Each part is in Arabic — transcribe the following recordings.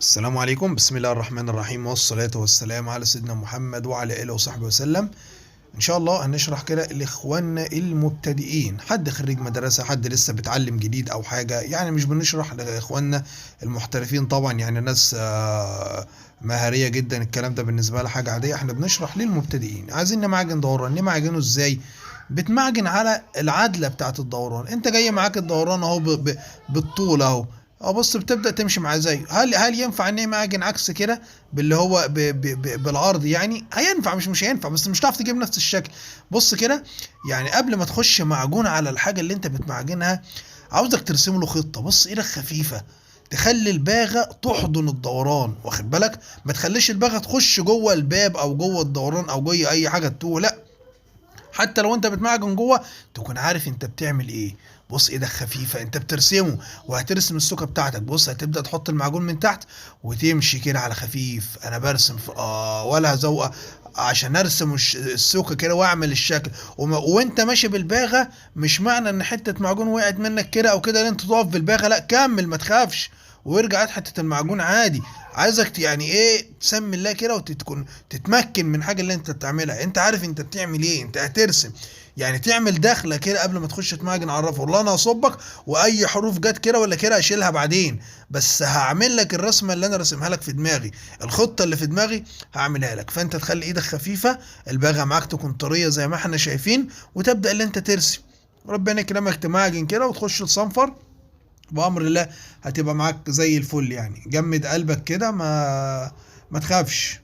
السلام عليكم. بسم الله الرحمن الرحيم، والصلاة والسلام على سيدنا محمد وعلى آله وصحبه وسلم. إن شاء الله هنشرح كده لإخواننا المبتدئين، حد خريج مدرسة، حد لسه بيتعلم جديد أو حاجة. يعني مش بنشرح لإخواننا المحترفين طبعا، يعني ناس مهارية جدا، الكلام ده بالنسبة لها حاجة عادية. احنا بنشرح للمبتدئين. عايزين نمعجن دوران، نمعجنه ازاي؟ بتمعجن على العدلة بتاعت الدوران. انت جاي معاك الدوران اهو بالطول اهو. بص، بتبدا تمشي معاه زي هل ينفع ان هي معجن عكس كده باللي هو بالعرض؟ يعني هينفع، مش هينفع، بس مش هتعرف تجيب نفس الشكل. بص كده، يعني قبل ما تخش معجون على الحاجه اللي انت بتمعجنها، عاوزك ترسم له خطه. بص، ايدك خفيفه، تخلي الباغه تحضن الدوران، واخد بالك؟ ما تخليش الباغه تخش جوه الباب او جوه الدوران او جوه اي حاجه تتوه، لا. حتى لو انت بتمعجن جوه تكون عارف انت بتعمل ايه. بص، ايدك خفيفه، انت بترسمه وهترسم السوكه بتاعتك. بص، هتبدا تحط المعجون من تحت وتمشي كده على خفيف. انا برسم في ولا هزوق عشان ارسم السوكه كده واعمل الشكل. وانت ماشي بالباغه، مش معنى ان حته معجون وقعت منك كده او كده ان انت تقف بالباغه، لا، كمل ما تخافش وارجع هات حته المعجون عادي. عايزك يعني ايه، تسمي الله كده وتكون تتمكن من حاجه اللي انت بتعملها. انت عارف انت بتعمل ايه، انت هترسم. يعني تعمل دخله كده قبل ما تخش تماجن، عرفه والله انا هصبك، واي حروف جت كده ولا كده اشيلها بعدين، بس هعمل لك الرسمه اللي انا راسمها لك في دماغي، الخطه اللي في دماغي هعملها لك. فانت تخلي ايدك خفيفه، الباغه معاك تكون طريه زي ما احنا شايفين، وتبدا اللي انت ترسم. ربنا يكرمك تماجن كده وتخش تصنفر بأمر الله، هتبقى معاك زي الفل. يعني جمد قلبك كده، ما تخافش.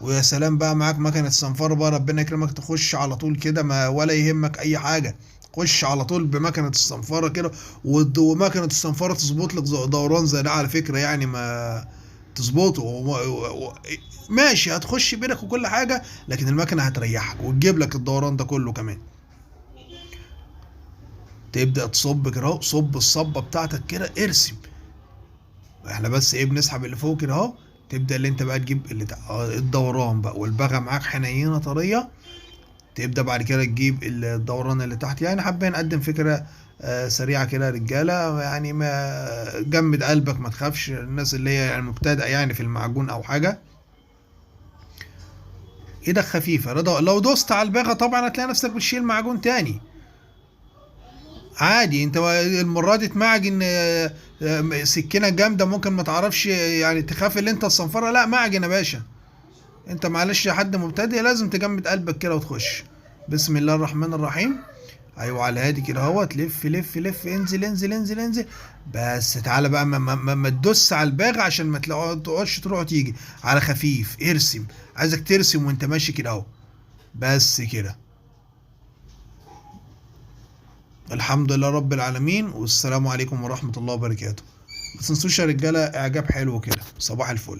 ويا سلام بقى معاك مكنة صنفرة بقى، ربنا يكرمك تخش على طول كده، ما ولا يهمك أي حاجة. خش على طول بمكنة الصنفرة كده، ومكنة الصنفرة تظبط لك دوران زي ده على فكرة، يعني ما تظبطه ماشي، هتخش بينك وكل حاجة، لكن المكنة هتريحك وتجيب لك الدوران ده كله كمان. تبدأ تصب كده اهو، صب الصبة بتاعتك كده، ارسم. احنا بس ايه، بنسحب اللي فوق كده اهو. تبدا اللي انت بقى تجيب الدوران بقى، والبغا معاك حنينه طريه. تبدا بعد كده تجيب الدوران اللي تحت. يعني حابين نقدم فكره سريعه كده يا رجاله. يعني ما جمد قلبك، ما تخافش. الناس اللي هي يعني مبتدئه يعني في المعجون او حاجه، ايدك خفيفه. رضا لو دوست على الباغه طبعا هتلاقي نفسك بتشيل معجون تاني عادي. انت المره دي تمعجن سكينه جامده، ممكن ما تعرفش، يعني تخاف اللي انت تصنفرها، لا، معجن يا باشا. انت معلش يا حد مبتدئ، لازم تجمد قلبك كده وتخش. بسم الله الرحمن الرحيم. ايوه، على الهادي كده اهوت، لف لف لف، انزل انزل انزل انزل. بس تعالى بقى، ما تدوس على الباغ عشان ما تقعدش تروح وتيجي. على خفيف ارسم. عايزك ترسم وانت ماشي كده اهو، بس كده. الحمد لله رب العالمين، والسلام عليكم ورحمة الله وبركاته. ما تنسوش يا رجالة، اعجاب حلو كده. صباح الفل.